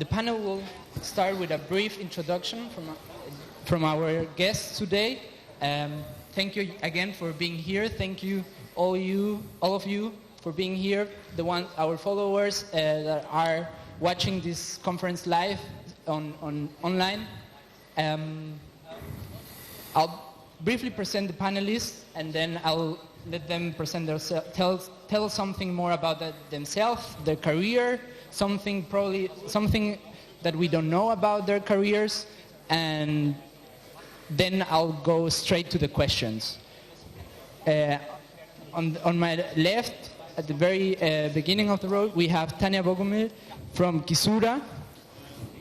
The panel will start with a brief introduction from our guests today. Thank you again for being here. Thank you, all of you, for being here. Our followers that are watching this conference live online. I'll briefly present the panelists, and then I'll let them present themselves, tell something more about themselves, their career, something that we don't know about their careers, and then I'll go straight to the questions. On my left, at the very beginning of the road, we have Tanja Bogumil from Kisura.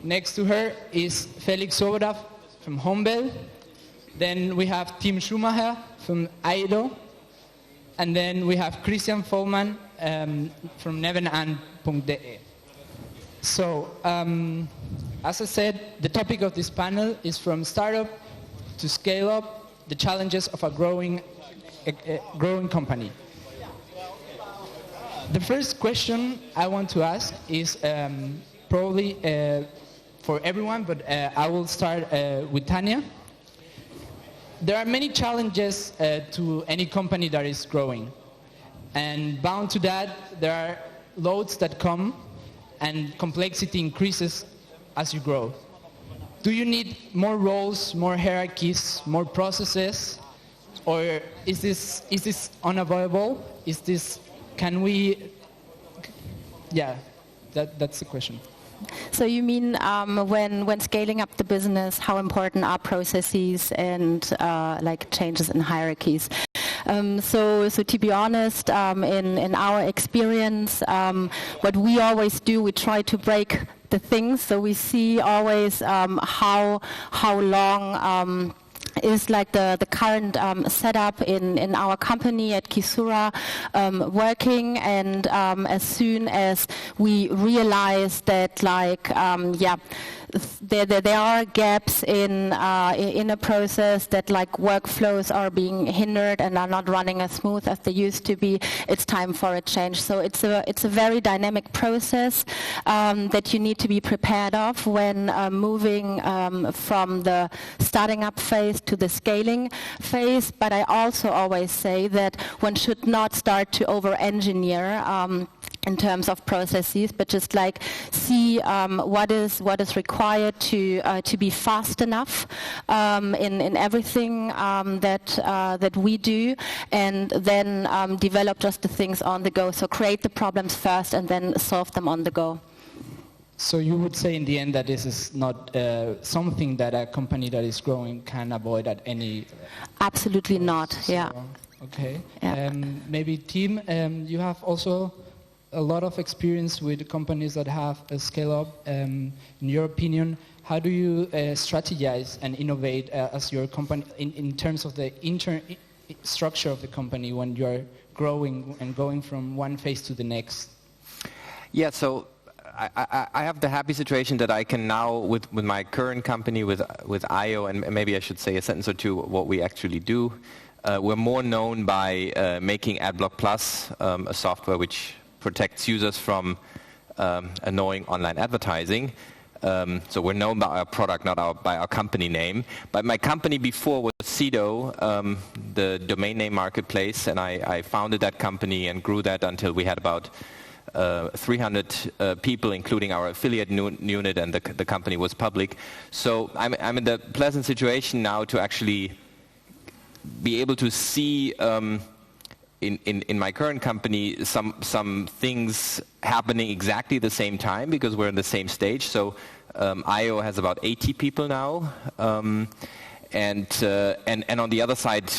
Next to her is Felix Swoboda from Homebell. Then we have Team Schumacher from Diese. And then we have Christian Vollmann from nebenan.de. So, as I said, the topic of this panel is from startup to scale up, the challenges of a growing company. The first question I want to ask is probably for everyone, but I will start with Tanja. There are many challenges to any company that is growing. And bound to that, there are loads that come and complexity increases as you grow. Do you need more roles, more hierarchies, more processes? Or is this unavoidable? That's the question. So you mean when scaling up the business, how important are processes and like changes in hierarchies? So to be honest, in our experience, what we always do, we try to break the things. So we see always how long is like the current setup in our company at Kisura working, and as soon as we realize that there are gaps in a process, that like workflows are being hindered and are not running as smooth as they used to be, it's time for a change. So it's a very dynamic process that you need to be prepared of when moving from the starting up phase to the scaling phase. But I also always say that one should not start to over-engineer in terms of processes, but just like see what is required to be fast enough in everything that we do, and then develop just the things on the go. So create the problems first and then solve them on the go. So you would say in the end that this is not something that a company that is growing can avoid at any... Absolutely not, yeah. Okay. Yeah. Maybe Team, you have also a lot of experience with companies that have a scale up. In your opinion, how do you strategize and innovate as your company in terms of the structure of the company when you're growing and going from one phase to the next? Yeah, so I have the happy situation that I can now, with my current company, with IO, and maybe I should say a sentence or two what we actually do. We're more known by making AdBlock Plus, a software which protects users from annoying online advertising. So we're known by our product, not by our company name. But my company before was Sedo, the domain name marketplace, and I founded that company and grew that until we had about 300 people, including our affiliate unit, and the company was public. So I'm in the pleasant situation now to actually be able to see in my current company some things happening exactly the same time, because we're in the same stage. So IO has about 80 people now, and on the other side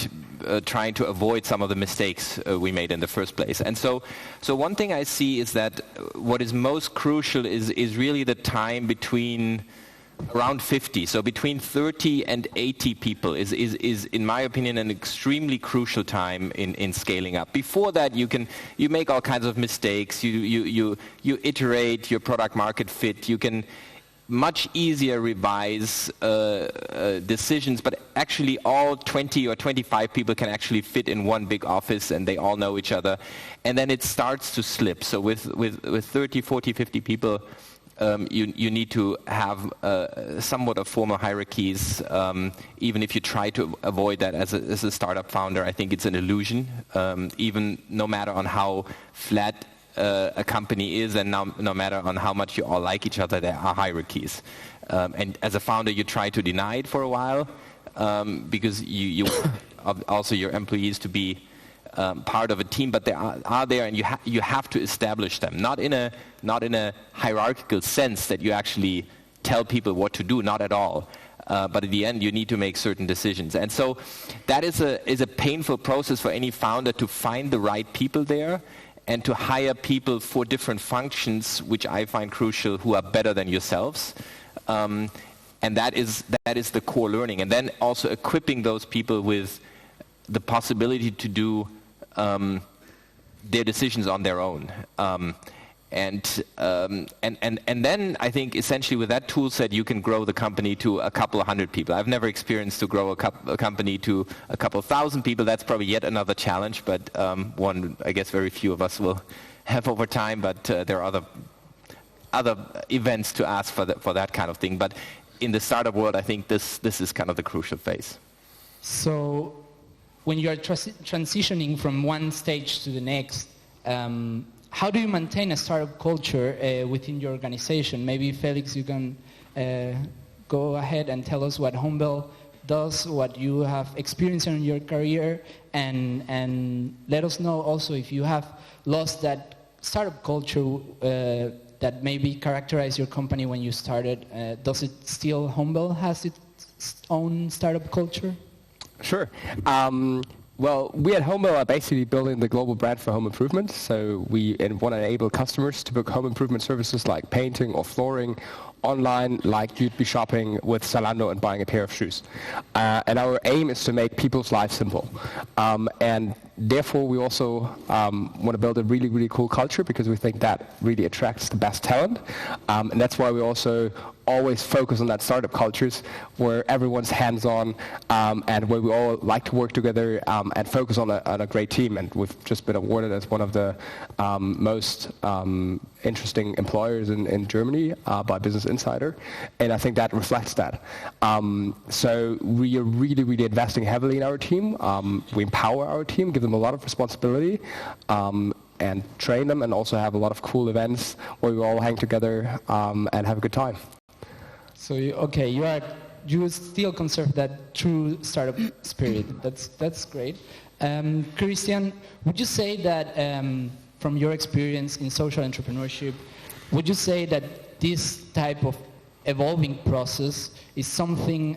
trying to avoid some of the mistakes we made in the first place. And so one thing I see is that what is most crucial is really the time between around 50, so between 30 and 80 people is in my opinion an extremely crucial time in scaling up. Before that you make all kinds of mistakes, you iterate your product market fit, you can much easier revise decisions, but actually all 20 or 25 people can actually fit in one big office and they all know each other, and then it starts to slip. So with 30, 40, 50 people, you need to have somewhat of formal hierarchies, even if you try to avoid that as a startup founder. I think it's an illusion, even no matter on how flat a company is, and no matter on how much you all like each other, there are hierarchies. And as a founder, you try to deny it for a while, because you also your employees to be part of a team, but they are there, and you have to establish them, not in a hierarchical sense that you actually tell people what to do, not at all. But at the end, you need to make certain decisions, and so that is a painful process for any founder to find the right people there, and to hire people for different functions, which I find crucial, who are better than yourselves. And that is the core learning. And then also equipping those people with the possibility to do their decisions on their own. And then I think essentially with that tool set you can grow the company to a couple of hundred people. I've never experienced to grow a company to a couple of thousand people. That's probably yet another challenge, but one I guess very few of us will have over time. But there are other events to ask for that kind of thing. But in the startup world, I think this is kind of the crucial phase. So when you are transitioning from one stage to the next, how do you maintain a startup culture within your organization? Maybe Felix, you can go ahead and tell us what Homebell does, what you have experienced in your career, and let us know also if you have lost that startup culture that maybe characterized your company when you started. Does it still, Homebell has its own startup culture? Sure. Well, we at Homebell are basically building the global brand for home improvement. So we want to enable customers to book home improvement services like painting or flooring online, like you'd be shopping with Zalando and buying a pair of shoes. And our aim is to make people's lives simple. And therefore, we also want to build a really, really cool culture, because we think that really attracts the best talent. And that's why we also always focus on that startup cultures where everyone's hands-on, and where we all like to work together and focus on a great team. And we've just been awarded as one of the most interesting employers in Germany by Business Insider, and I think that reflects that. So we are really, really investing heavily in our team. We empower our team, give them a lot of responsibility, and train them, and also have a lot of cool events where we all hang together and have a good time. So you still conserve that true startup spirit. That's great. Christian, would you say that from your experience in social entrepreneurship, would you say that this type of evolving process is something?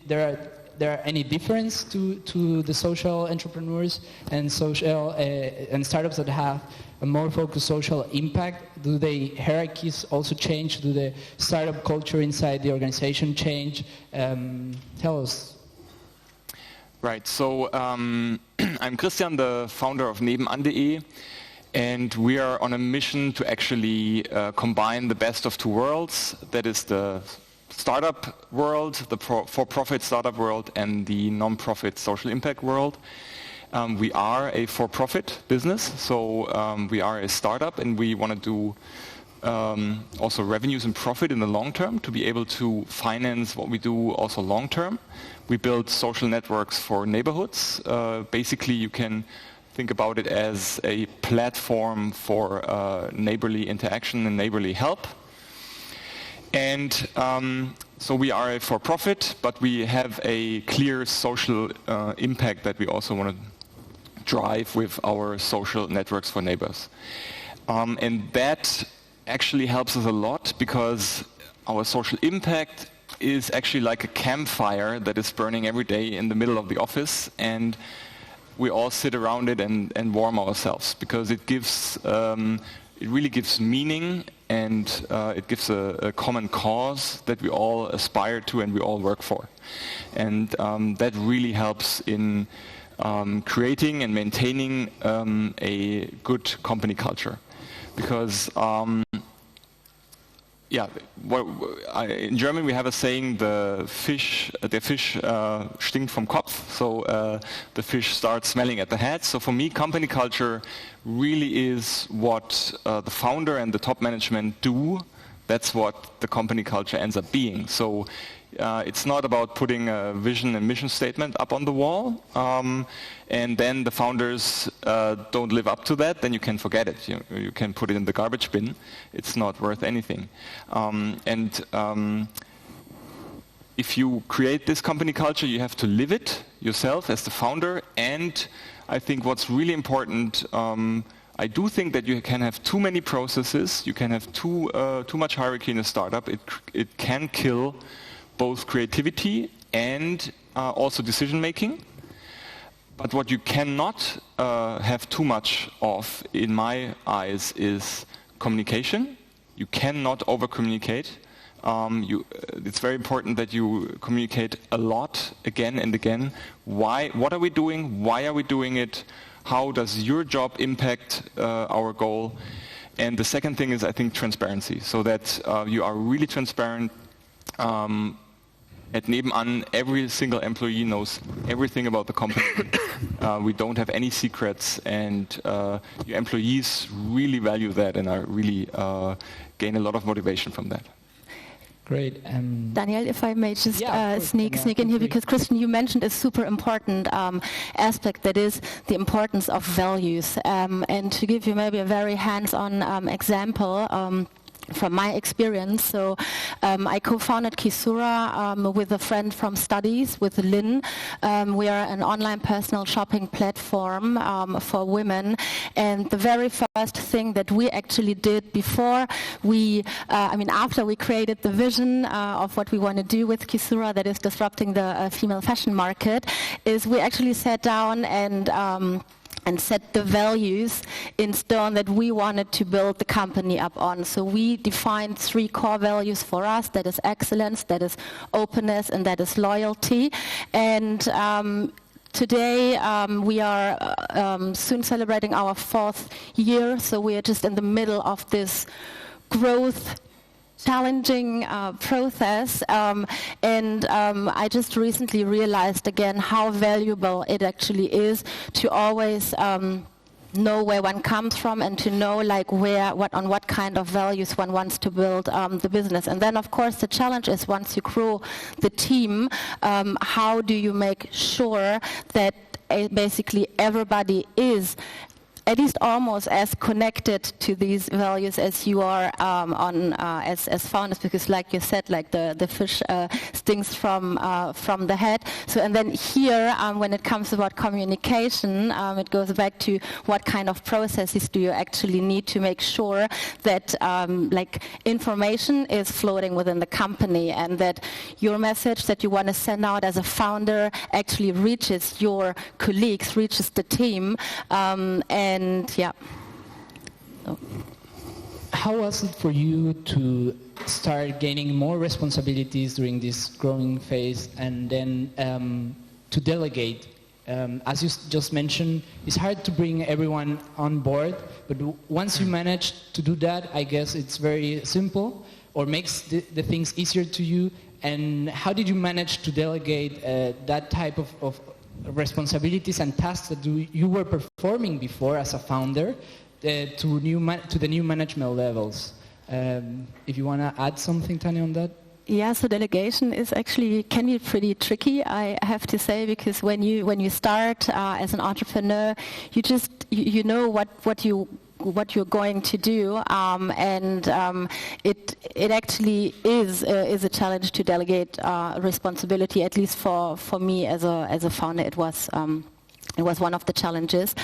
There are any difference to the social entrepreneurs and social and startups that have a more focused social impact? Do the hierarchies also change? Do the startup culture inside the organization change? Tell us. Right, so I'm Christian, the founder of nebenan.de, and we are on a mission to actually combine the best of two worlds. That is the startup world, the for-profit startup world, and the non-profit social impact world. We are a for-profit business, so we are a startup, and we want to do also revenues and profit in the long term to be able to finance what we do also long term. We build social networks for neighborhoods. Basically, you can think about it as a platform for neighborly interaction and neighborly help. And so we are a for-profit, but we have a clear social impact that we also want to drive with our social networks for neighbors. And that actually helps us a lot, because our social impact is actually like a campfire that is burning every day in the middle of the office, and we all sit around it and warm ourselves, because it gives it really gives meaning, and it gives a common cause that we all aspire to and we all work for. And that really helps in creating and maintaining a good company culture. Because in German we have a saying, der Fisch stinkt vom Kopf, so the fish starts smelling at the head. So for me, company culture really is what the founder and the top management do That's what the company culture ends up being. So it's not about putting a vision and mission statement up on the wall, and then the founders don't live up to that, then you can forget it. You can put it in the garbage bin. It's not worth anything. If you create this company culture, you have to live it yourself as the founder. And I think what's really important, I do think that you can have too many processes, you can have too much hierarchy in a startup. It can kill both creativity and also decision making. But what you cannot have too much of, in my eyes, is communication. You cannot over-communicate. It's very important that you communicate a lot, again and again. What are we doing? Why are we doing it? How does your job impact our goal? And the second thing is, I think, transparency. So that you are really transparent. At Nebenan, every single employee knows everything about the company. We don't have any secrets, and your employees really value that and are really gain a lot of motivation from that. Great. Daniel, if I may just sneak in here, because Christian, you mentioned a super important aspect, that is the importance of values. And to give you maybe a very hands-on example, from my experience, so I co-founded Kisura with a friend from studies, with Lynn. We are an online personal shopping platform for women, and the very first thing that we actually did before after we created the vision of what we want to do with Kisura, that is disrupting the female fashion market, is we actually sat down and set the values in stone that we wanted to build the company up on. So we defined 3 core values for us, that is excellence, that is openness, and that is loyalty. And today we are soon celebrating our 4th year, so we are just in the middle of this growth challenging process, and I just recently realized again how valuable it actually is to always know where one comes from and to know on what kind of values one wants to build the business. And then of course the challenge is, once you grow the team, how do you make sure that basically everybody is at least almost as connected to these values as you are as founders, because like you said, like the fish stings from the head. So, and then here, when it comes about communication, it goes back to what kind of processes do you actually need to make sure that information is floating within the company, and that your message that you want to send out as a founder actually reaches your colleagues, reaches the team, and yeah. So. How was it for you to start gaining more responsibilities during this growing phase, and then to delegate? As you just mentioned, it's hard to bring everyone on board, but once you manage to do that, I guess it's very simple, or makes the things easier to you. And how did you manage to delegate that type of responsibilities and tasks that you were performing before as a founder to the new management levels? If you want to add something, Tanja, on that? Yeah, so delegation can be pretty tricky, I have to say, because when you start as an entrepreneur, you know what you're going to do, and it actually is a challenge to delegate responsibility. At least for me as a founder, it was one of the challenges.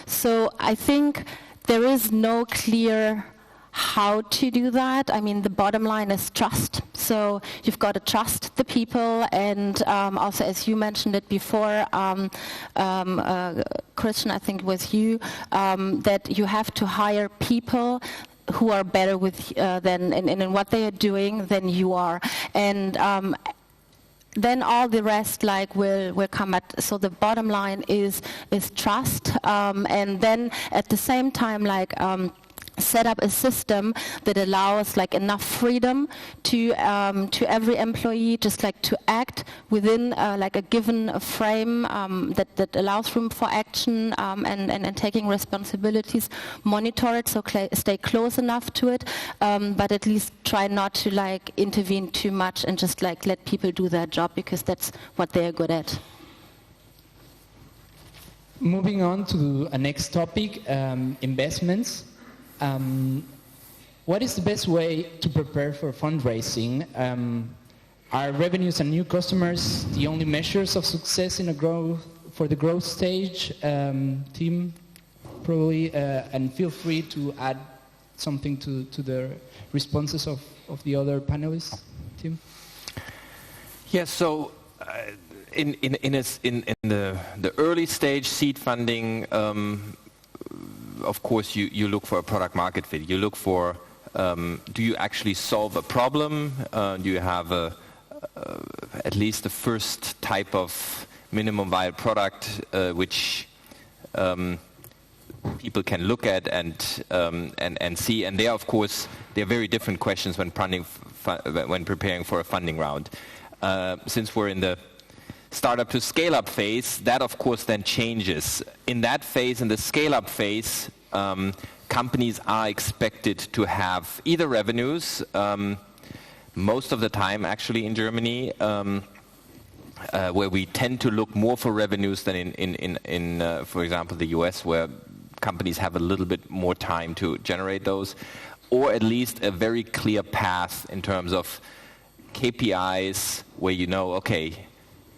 So I think there is no clear how to do that. I mean, the bottom line is trust. So you've got to trust the people, and also, as you mentioned it before, Christian, I think it was you, that you have to hire people who are better with in what they are doing than you are, and then all the rest will come at. So the bottom line is trust, and then at the same time set up a system that allows like enough freedom to every employee, just like to act within like a given frame that allows room for action and taking responsibilities. Monitor it, so stay close enough to it, but at least try not to like intervene too much and just like let people do their job, because that's what they're good at. Moving on to a next topic, investments. What is the best way to prepare for fundraising? Are revenues and new customers the only measures of success in for the growth stage? Team, probably, and feel free to add something to the responses of the other panelists. Team? Yeah, so in the early stage seed funding, of course, you look for a product market fit. You look for, do you actually solve a problem? Do you have at least the first type of minimum viable product which people can look at and see? And there, of course, there are very different questions when preparing for a funding round. Since we're in the startup to scale-up phase, that of course then changes. In that phase, in the scale-up phase, companies are expected to have either revenues, most of the time actually in Germany, where we tend to look more for revenues than in for example, the US, where companies have a little bit more time to generate those, or at least a very clear path in terms of KPIs where you know, okay,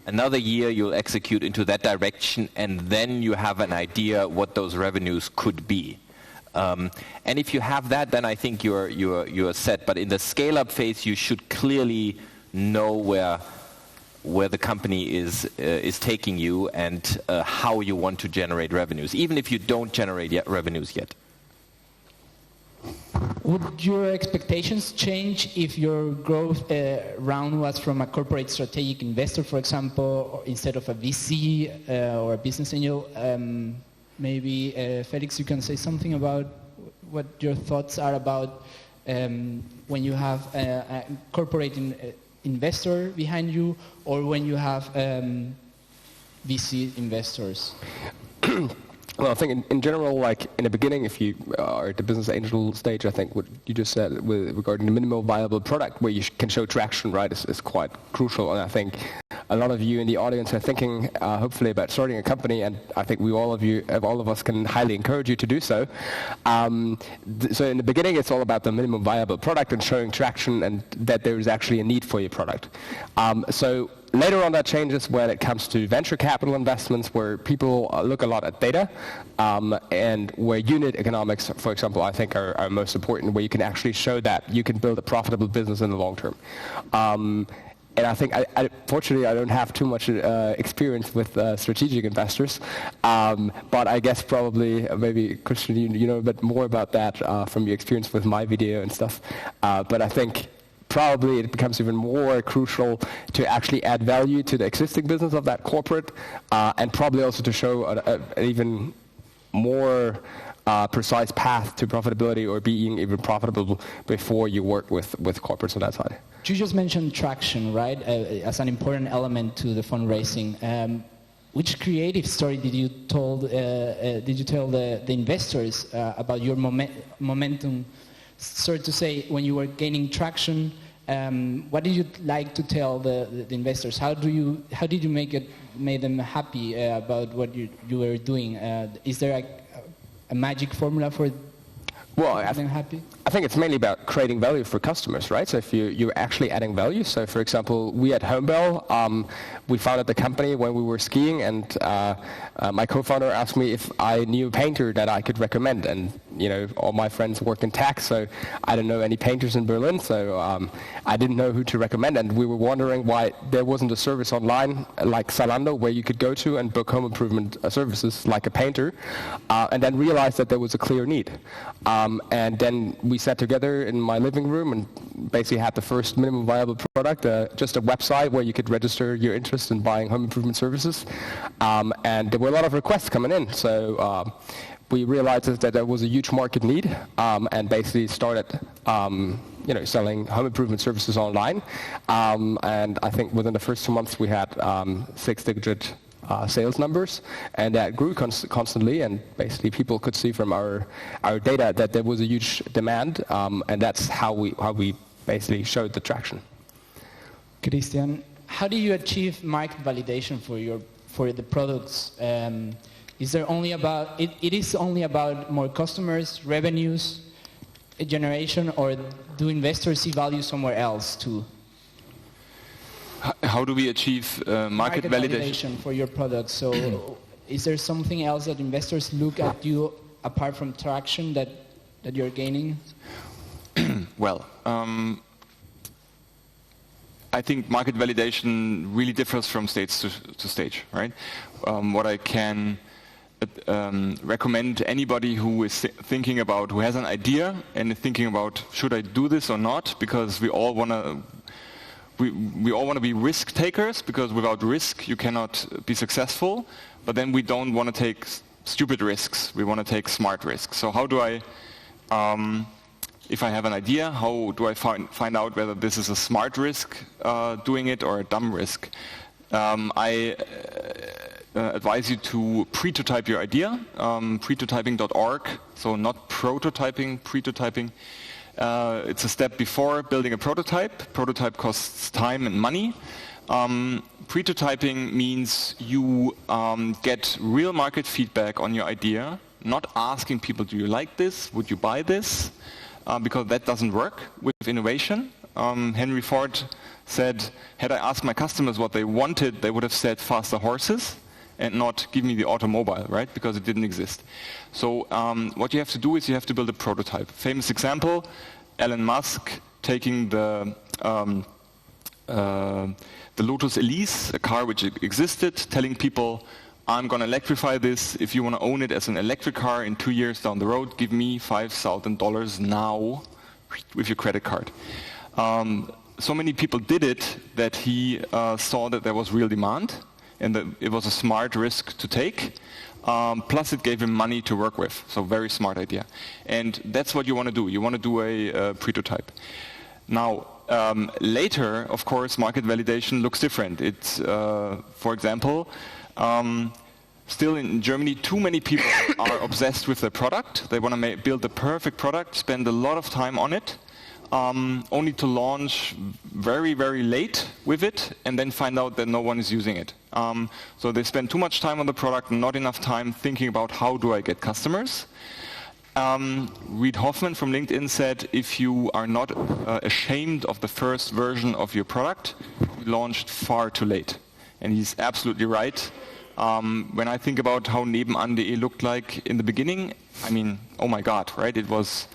another year you'll execute into that direction, and then you have an idea what those revenues could be. And if you have that, then I think you're set. But in the scale-up phase, you should clearly know where the company is taking you and how you want to generate revenues, even if you don't generate revenues yet. Would your expectations change if your growth round was from a corporate strategic investor, for example, or instead of a VC or a business angel? Maybe, Felix, you can say something about what your thoughts are about when you have a corporate investor behind you, or when you have VC investors. Well, I think in general, like in the beginning, if you are at the business angel stage, I think what you just said with regarding the minimal viable product where you can show traction, right, is quite crucial. And I think a lot of you in the audience are thinking, hopefully, about starting a company, and I think all of us can highly encourage you to do so. So in the beginning, it's all about the minimum viable product and showing traction and that there is actually a need for your product. So later on, that changes when it comes to venture capital investments, where people look a lot at data, and where unit economics, for example, I think are most important, where you can actually show that you can build a profitable business in the long term. And I think, fortunately, I don't have too much experience with strategic investors, but I guess probably, maybe, Christian, you know a bit more about that from your experience with my video and stuff. But I think probably it becomes even more crucial to actually add value to the existing business of that corporate, and probably also to show an even more precise path to profitability, or being even profitable before you work with corporates on that side. You just mentioned traction, right, as an important element to the fundraising. Which creative story did you tell the investors about your momentum? So to say, when you were gaining traction, what did you like to tell the investors? How did you make them happy about what you were doing? Is there a magic formula for them happy? I think it's mainly about creating value for customers, right? So if you're actually adding value. So for example, we at Homebell, we founded the company when we were skiing, and my co-founder asked me if I knew a painter that I could recommend. And all my friends work in tech, so I didn't know any painters in Berlin, so I didn't know who to recommend. And we were wondering why there wasn't a service online like Zalando where you could go to and book home improvement services like a painter, and then realized that there was a clear need. And then we sat together in my living room and basically had the first minimum viable product, just a website where you could register your interest in buying home improvement services. And there were a lot of requests coming in, so we realized that there was a huge market need, and basically started selling home improvement services online. And I think within the first 2 months we had 6-digit sales numbers, and that grew constantly, and basically people could see from our data that there was a huge demand, and that's how we basically showed the traction. Christian, how do you achieve market validation for the products? Is there only about it is only about more customers, revenues, generation, or do investors see value somewhere else too? How do we achieve market validation for your products? So, is there something else that investors look at you apart from traction that you're gaining? Well, I think market validation really differs from stage to stage, right? What I can recommend to anybody who is thinking about, who has an idea and is thinking about, should I do this or not? Because we all want to be risk takers, because without risk you cannot be successful. But then we don't want to take stupid risks. We want to take smart risks. So how do I, if I have an idea, how do I find out whether this is a smart risk doing it or a dumb risk? I advise you to prototype your idea, prototyping.org, so not prototyping, prototyping. It's a step before building a prototype. Prototype costs time and money. Prototyping means you get real market feedback on your idea, not asking people, do you like this, would you buy this? Because that doesn't work with innovation. Henry Ford said, had I asked my customers what they wanted, they would have said faster horses and not give me the automobile, right? Because it didn't exist. So what you have to do is you have to build a prototype. Famous example, Elon Musk taking the Lotus Elise, a car which existed, telling people, I'm going to electrify this. If you want to own it as an electric car in 2 years down the road, give me $5,000 now with your credit card. So many people did it that he saw that there was real demand and that it was a smart risk to take. Plus it gave him money to work with. So very smart idea. And that's what you want to do. You want to do a prototype. Now, later, of course, market validation looks different. It's, for example, still in Germany, too many people are obsessed with their product. They want to build the perfect product, spend a lot of time on it, only to launch very, very late with it, and then find out that no one is using it. So they spend too much time on the product, not enough time thinking about how do I get customers. Reid Hoffman from LinkedIn said, if you are not ashamed of the first version of your product, you launched far too late. And he's absolutely right. When I think about how nebenan.de looked like in the beginning, I mean, oh my God, right? It was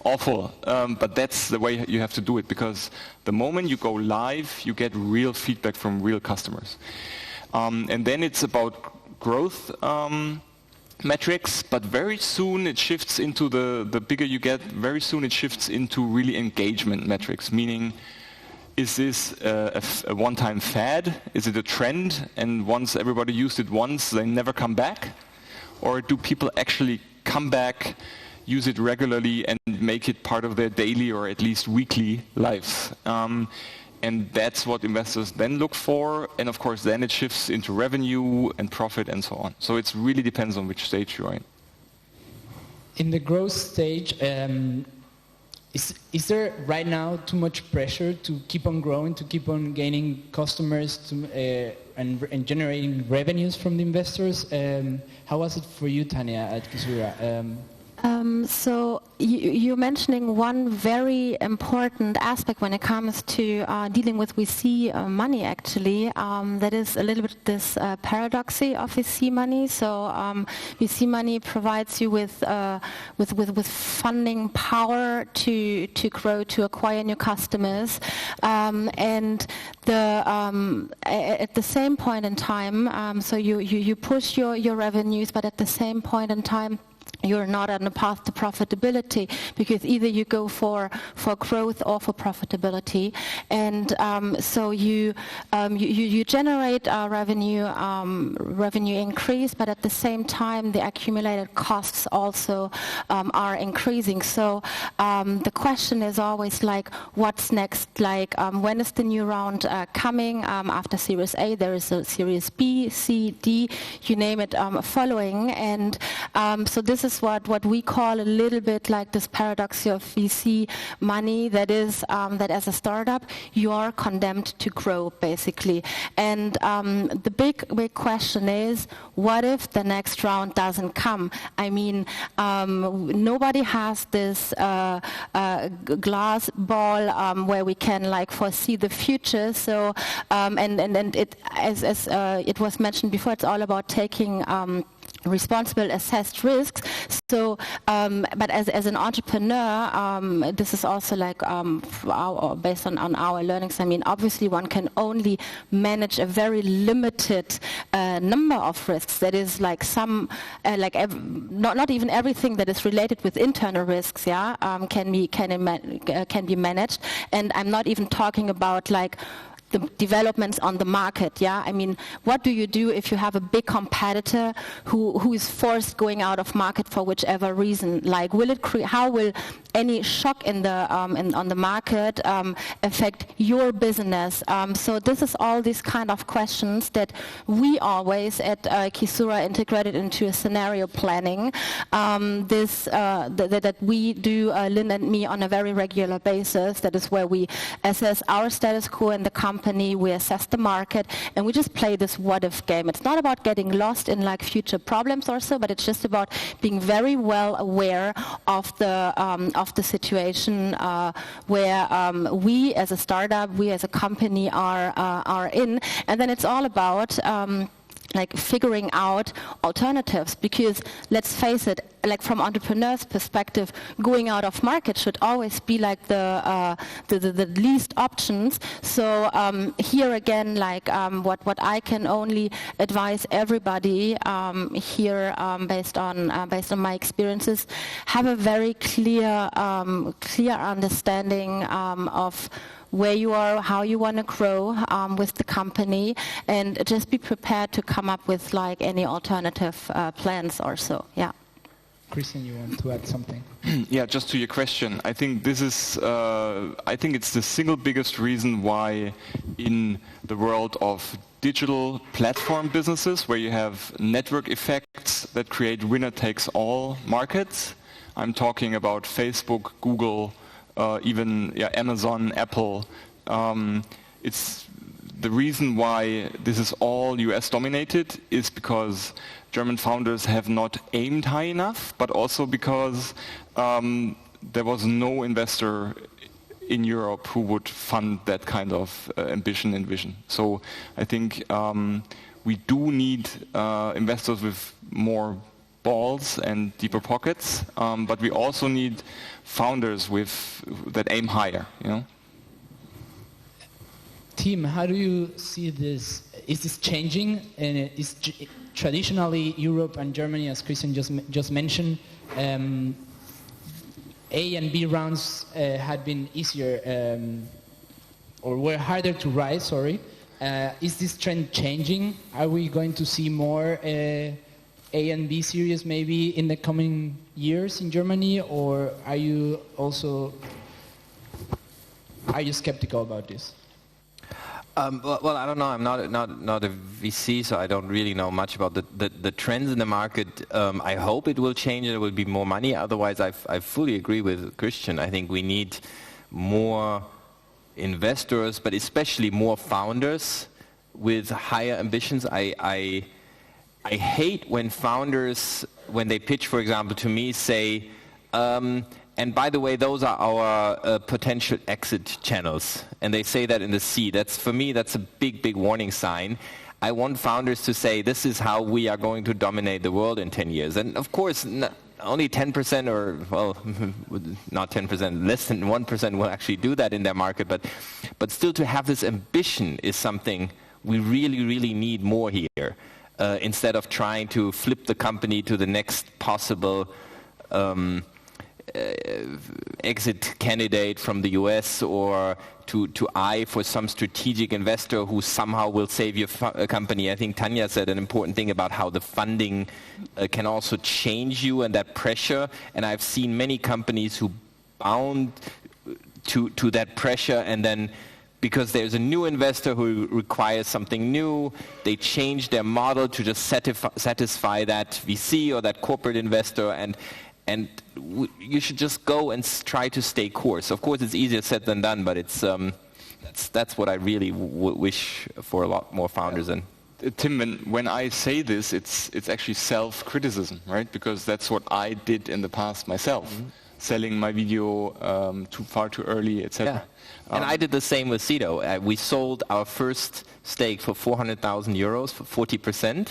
awful. But that's the way you have to do it, because the moment you go live, you get real feedback from real customers. And then it's about growth metrics, but very soon it shifts into the bigger you get, very soon it shifts into really engagement metrics, meaning, is this a one-time fad? Is it a trend? And once everybody used it once, they never come back? Or do people actually come back, use it regularly, and make it part of their daily or at least weekly lives? And that's what investors then look for. And of course, then it shifts into revenue and profit and so on. So it really depends on which stage you're in. In the growth stage, is there right now too much pressure to keep on growing, to keep on gaining customers and generating revenues from the investors? How was it for you, Tanja, at Kisura? So you're mentioning one very important aspect when it comes to dealing with VC money, actually. That is a little bit this paradoxy of VC money. So VC money provides you with funding power to grow, to acquire new customers, and at the same point in time, so you push your revenues, but at the same point in time, you're not on a path to profitability, because either you go for growth or for profitability, and so you generate revenue increase, but at the same time the accumulated costs also are increasing. So the question is always like, what's next? Like, when is the new round coming? After Series A, there is a Series B, C, D, you name it, following. And so this is what we call a little bit like this paradox of VC money, that is that as a startup you are condemned to grow, basically. And the big question is, what if the next round doesn't come? I mean, nobody has this glass ball where we can like foresee the future. So and it, as it was mentioned before, it's all about taking responsible assessed risks. So but as an entrepreneur, this is also like based on our learnings. I mean, obviously one can only manage a very limited number of risks. That is like some not even everything that is related with internal risks, can be managed. And I'm not even talking about like the developments on the market. I mean, what do you do if you have a big competitor who is forced going out of market for whichever reason? Like, how will any shock in the on the market affect your business? So this is all these kind of questions that we always at Kisura integrated into a scenario planning. That we do, Lynn and me, on a very regular basis. That is where we assess our status quo in the company, we assess the market, and we just play this what-if game. It's not about getting lost in like future problems or so, but it's just about being very well aware of the situation where we as a startup, we as a company are in, and then it's all about like figuring out alternatives, because let's face it, like from entrepreneurs' perspective, going out of market should always be like the least options. So here again, like what I can only advise everybody here, based on my experiences, have a very clear understanding of where you are, how you want to grow with the company, and just be prepared to come up with like any alternative plans or so. Yeah. Christian, you want to add something? Yeah, just to your question, I think this is, I think it's the single biggest reason why in the world of digital platform businesses, where you have network effects that create winner-takes-all markets, I'm talking about Facebook, Google, even Amazon, Apple. It's the reason why this is all US dominated is because German founders have not aimed high enough, but also because there was no investor in Europe who would fund that kind of ambition and vision. So I think we do need investors with more balls and deeper pockets, but we also need founders that aim higher. Team, how do you see this? Is this changing? And is traditionally Europe and Germany, as Christian just mentioned, A and B rounds had been easier or were harder to rise. Sorry, is this trend changing? Are we going to see more A and B series maybe in the coming years in Germany, or are you skeptical about this? Well, I don't know. I'm not a VC, so I don't really know much about the trends in the market. I hope it will change and there will be more money. Otherwise, I fully agree with Christian. I think we need more investors, but especially more founders with higher ambitions. I hate when founders, when they pitch, for example, to me, say, and by the way, those are our potential exit channels. And they say that in the C. For me, that's a big warning sign. I want founders to say, this is how we are going to dominate the world in 10 years. And of course, only 10% or, well, not 10%, less than 1% will actually do that in their market. But still to have this ambition is something we really need more here. Instead of trying to flip the company to the next possible exit candidate from the US, or to eye for some strategic investor who somehow will save your company. I think Tanja said an important thing about how the funding can also change you and that pressure. And I've seen many companies who bound to that pressure, and then because there's a new investor who requires something new, they change their model to just satisfy that VC or that corporate investor, and you should just go and try to stay course. Of course, it's easier said than done, but it's that's what I really wish for a lot more founders. And Tim, when I say this, it's actually self-criticism, right? Because that's what I did in the past myself. Mm-hmm. Selling my video far too early, etc. Yeah. And I did the same with Sedo. We sold our first stake for 400,000 euros for 40%,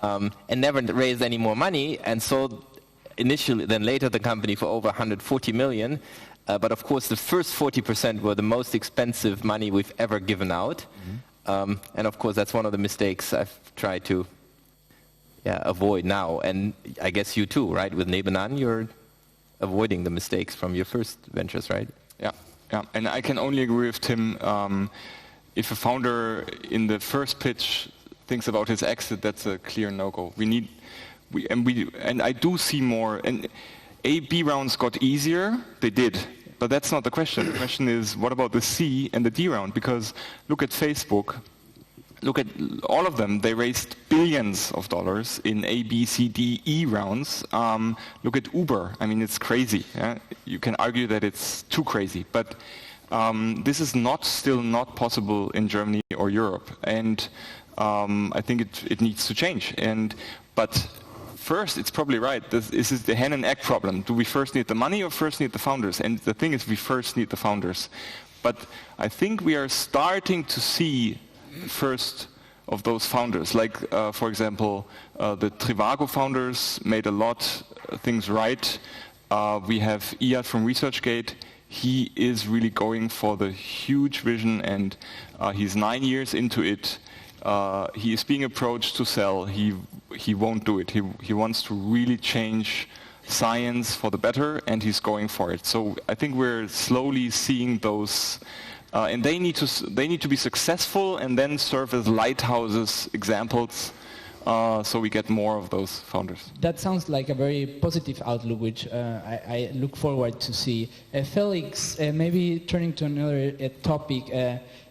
and never raised any more money, and sold initially, then later the company for over 140 million. But of course, the first 40% were the most expensive money we've ever given out. Mm-hmm. And of course, that's one of the mistakes I've tried to avoid now. And I guess you too, right? With Nebenan, you're avoiding the mistakes from your first ventures, right? Yeah. Yeah, and I can only agree with Tim. If a founder in the first pitch thinks about his exit, that's a clear no-go. And I do see more. And A/B rounds got easier. They did, but that's not the question. The question is, what about the C and the D round? Because look at Facebook. Look at all of them. They raised billions of dollars in A, B, C, D, E rounds. Look at Uber. I mean, it's crazy. Yeah? You can argue that it's too crazy, but this is still not possible in Germany or Europe. And I think it needs to change. But first, it's probably right. This is the hen and egg problem. Do we first need the money or first need the founders? And the thing is, we first need the founders. But I think we are starting to see first of those founders, like for example the Trivago founders made a lot of things right. We have Iyad from ResearchGate. He is really going for the huge vision, and he's 9 years into it. He is being approached to sell. He won't do it. He wants to really change science for the better, and he's going for it. So I think we're slowly seeing those. And they need to be successful and then serve as lighthouses, examples, so we get more of those founders. That sounds like a very positive outlook, which I look forward to see. Felix, maybe turning to another topic.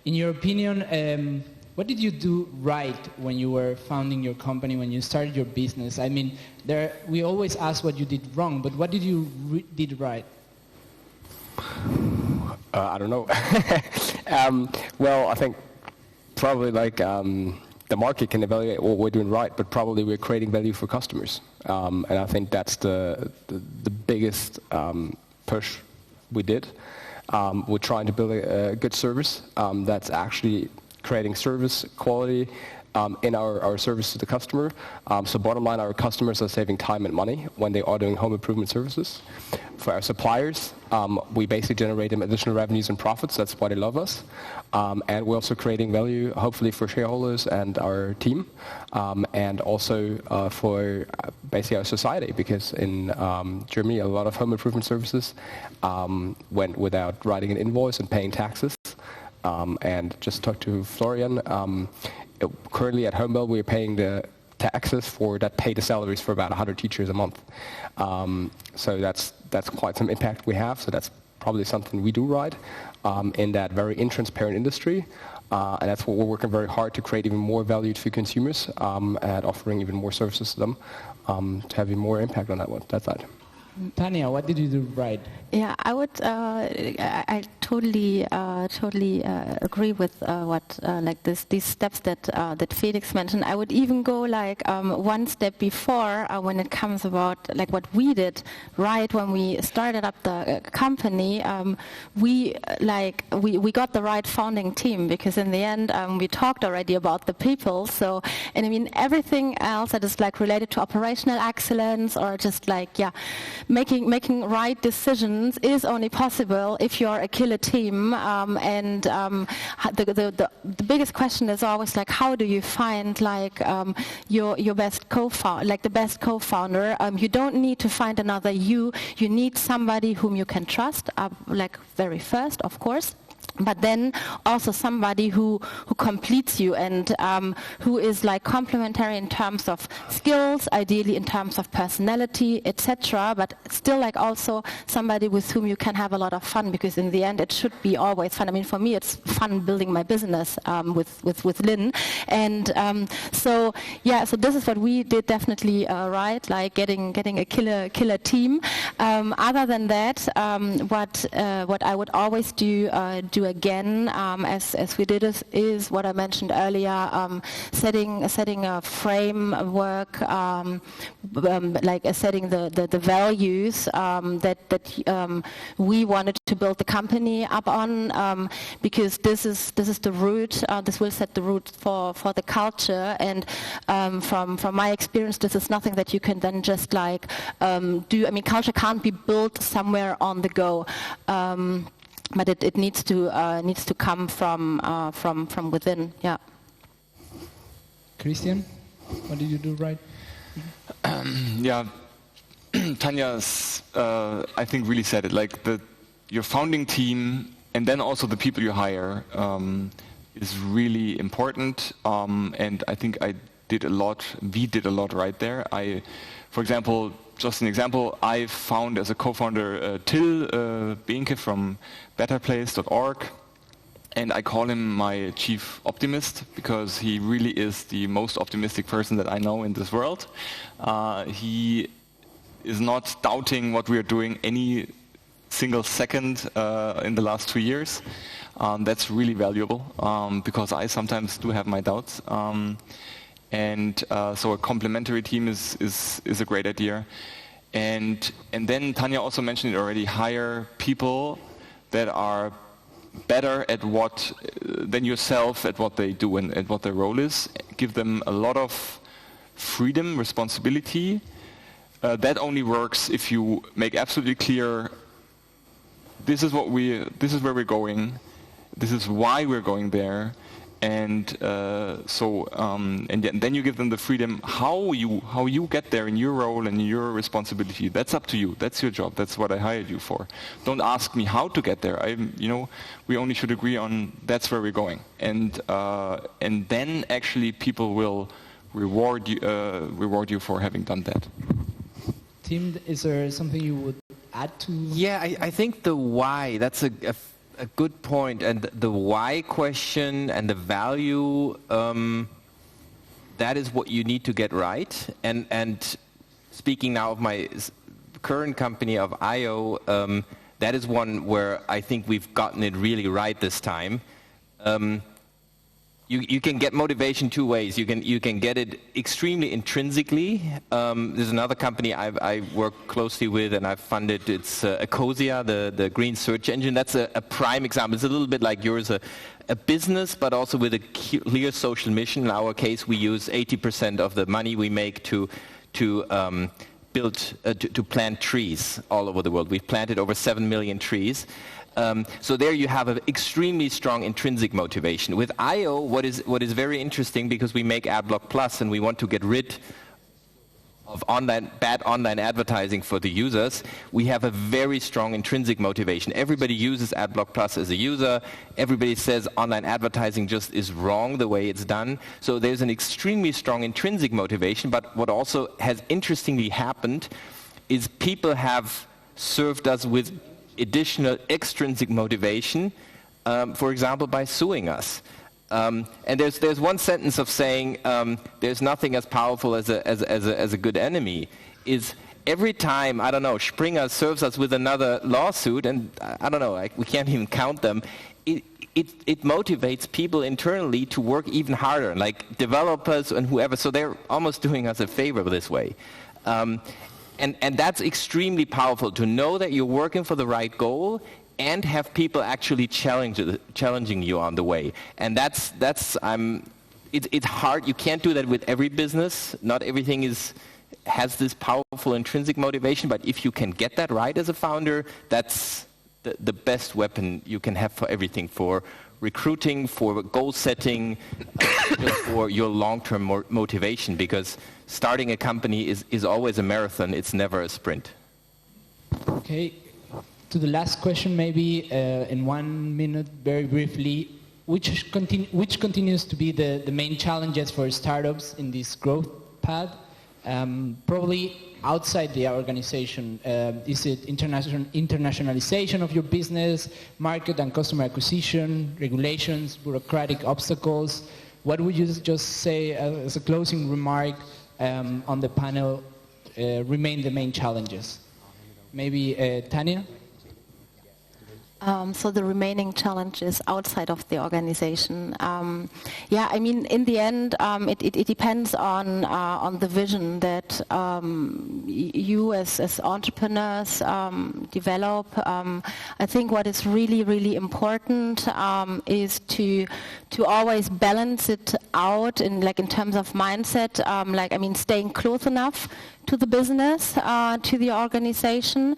In your opinion, what did you do right when you were founding your company, when you started your business? I mean, we always ask what you did wrong, but what did you did right? I don't know. Well, I think probably the market can evaluate what we're doing right, but probably we're creating value for customers. And I think that's the biggest push we did. We're trying to build a good service that's actually creating service quality in our service to the customer. So bottom line, our customers are saving time and money when they are doing home improvement services. For our suppliers, we basically generate them additional revenues and profits. That's why they love us. And we're also creating value, hopefully, for shareholders and our team, and also for basically our society, because in Germany, a lot of home improvement services went without writing an invoice and paying taxes. And just talk to Florian. Currently at Homebell, we're paying the taxes that pay the salaries for about 100 teachers a month. So that's quite some impact we have. So that's probably something we do right in that very intransparent industry. And that's what we're working very hard to create even more value to consumers and offering even more services to them to have even more impact on that side. Tanja, what did you do right? Yeah, I would. I totally agree with what these steps that Felix mentioned. I would even go one step before when it comes about what we did right when we started up the company. We got the right founding team, because in the end we talked already about the people. So, and I mean everything else that is related to operational excellence or just making right decisions is only possible if you're a killer team. The biggest question is always like, how do you find like your best co-founder, like the best co-founder? You don't need to find another you. You need somebody whom you can trust, like very first, of course. But then also somebody who completes you and who is like complementary in terms of skills, ideally in terms of personality, etc. But still like also somebody with whom you can have a lot of fun, because in the end it should be always fun. I mean, for me it's fun building my business with Lynn, and so this is what we did definitely right, like getting a killer team. Other than that, what I would always do again, as we did is what I mentioned earlier, setting a framework, like setting the values that we wanted to build the company up on, because this is the root. This will set the root for the culture, and from my experience, this is nothing that you can then just like do. I mean, culture can't be built somewhere on the go. But it needs to come from within. Yeah. Christian, what did you do right? Tanja's I think really said it. Like your founding team and then also the people you hire is really important. And I think we did a lot right there. For example, just an example, I found as a co-founder Till Behnke from betterplace.org, and I call him my chief optimist because he really is the most optimistic person that I know in this world. He is not doubting what we are doing any single second in the last 2 years. That's really valuable because I sometimes do have my doubts. So a complementary team is a great idea. And then Tanja also mentioned it already, hire people that are better at than yourself at what they do and at what their role is. Give them a lot of freedom, responsibility. That only works if you make absolutely clear, this is where we're going, this is why we're going there. And then you give them the freedom how you get there in your role and your responsibility. That's up to you. That's your job. That's what I hired you for. Don't ask me how to get there. We only should agree on that's where we're going. And then actually people will reward you for having done that. Tim, is there something you would add to? Yeah, I think the why. That's a good point, and the why question and the value, that is what you need to get right. And speaking now of my current company of IO, that is one where I think we've gotten it really right this time. You can get motivation two ways. You can get it extremely intrinsically. There's another company I work closely with and I've funded. It's Ecosia, the green search engine. That's a prime example. It's a little bit like yours, a business, but also with a clear social mission. In our case, we use 80% of the money we make to plant trees all over the world. We've planted over 7 million trees. So there you have an extremely strong intrinsic motivation. With IO, what is very interesting, because we make AdBlock Plus and we want to get rid of bad online advertising for the users, we have a very strong intrinsic motivation. Everybody uses AdBlock Plus as a user. Everybody says online advertising just is wrong the way it's done. So there's an extremely strong intrinsic motivation. But what also has interestingly happened is people have served us with additional extrinsic motivation, for example, by suing us. And there's one sentence of saying there's nothing as powerful as a good enemy. Is every time, I don't know, Springer serves us with another lawsuit, and I don't know, we can't even count them. It motivates people internally to work even harder, like developers and whoever. So they're almost doing us a favor this way. And that's extremely powerful, to know that you're working for the right goal and have people actually challenging you on the way. And it's hard. You can't do that with every business. Not everything is has this powerful intrinsic motivation, but if you can get that right as a founder, that's the best weapon you can have for everything, for recruiting, for goal setting, just for your long-term motivation, because starting a company is always a marathon, it's never a sprint. Okay, to the last question maybe, in 1 minute, very briefly, which continues to be the main challenges for startups in this growth path? Probably outside the organization. Is it internationalization of your business, market and customer acquisition, regulations, bureaucratic obstacles? What would you just say as a closing remark on the panel remain the main challenges? Maybe Tanja? So the remaining challenges outside of the organization. Yeah, I mean, in the end, it depends on the vision that you as entrepreneurs develop. I think what is really, really important is to always balance it out in terms of mindset. Staying close enough to the business, to the organization,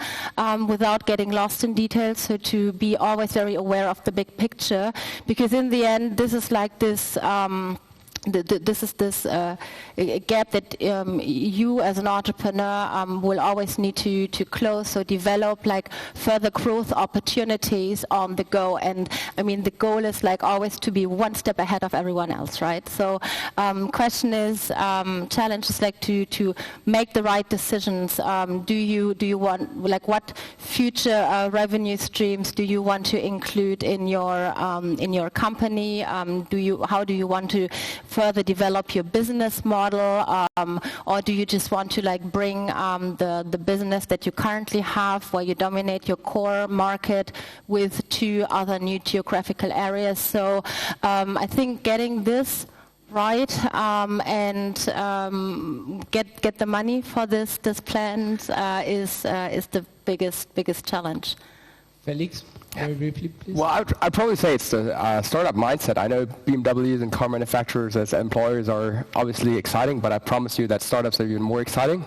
without getting lost in details, so to be always very aware of the big picture, because in the end this is like this gap that you as an entrepreneur will always need to close, so develop further growth opportunities on the go. And I mean, the goal is always to be one step ahead of everyone else, right? So question is, challenge is to make the right decisions. Do you want, what future revenue streams do you want to include in your company? How do you want to further develop your business model, or do you just want to bring the business that you currently have, where you dominate your core market, with 2 other new geographical areas? So I think getting this right and get the money for this plan is the biggest challenge. Felix, very briefly, please. Well, I'd probably say it's the startup mindset. I know BMWs and car manufacturers as employers are obviously exciting, but I promise you that startups are even more exciting.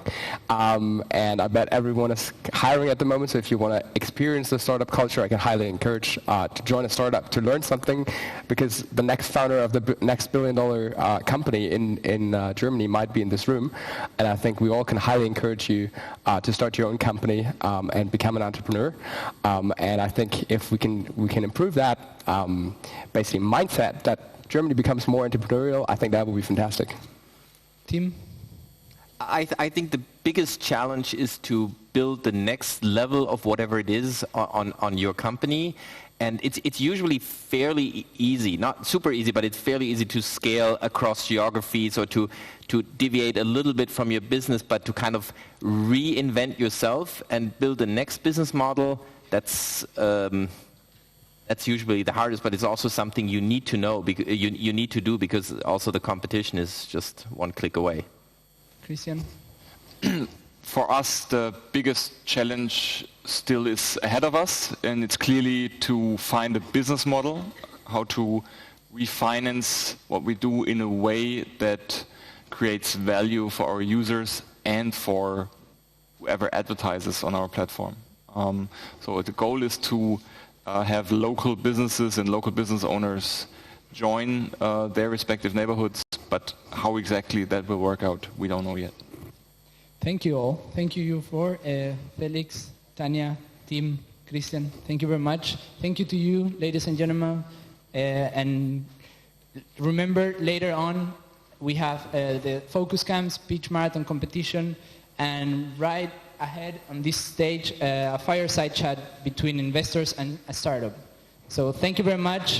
And I bet everyone is hiring at the moment, so if you want to experience the startup culture, I can highly encourage to join a startup, to learn something, because the next founder of the next billion-dollar company in Germany might be in this room. And I think we all can highly encourage you to start your own company and become an entrepreneur. And I think if we can improve that basically mindset, that Germany becomes more entrepreneurial, I think that would be fantastic. Tim? I think the biggest challenge is to build the next level of whatever it is on your company. And it's usually fairly easy, not super easy, but it's fairly easy to scale across geographies, or to deviate a little bit from your business, but to kind of reinvent yourself and build the next business model. That's usually the hardest, but it's also something you need to know, you need to do, because also the competition is just one click away. Christian? For us, the biggest challenge still is ahead of us, and it's clearly to find a business model, how to refinance what we do in a way that creates value for our users and for whoever advertises on our platform. So the goal is to have local businesses and local business owners join their respective neighborhoods, but how exactly that will work out, we don't know yet. Thank you all. Thank you for Felix, Tanja, Tim, Christian. Thank you very much. Thank you to you, ladies and gentlemen. And remember, later on, we have the focus camps, pitch marathon competition, and right ahead on this stage, a fireside chat between investors and a startup. So thank you very much.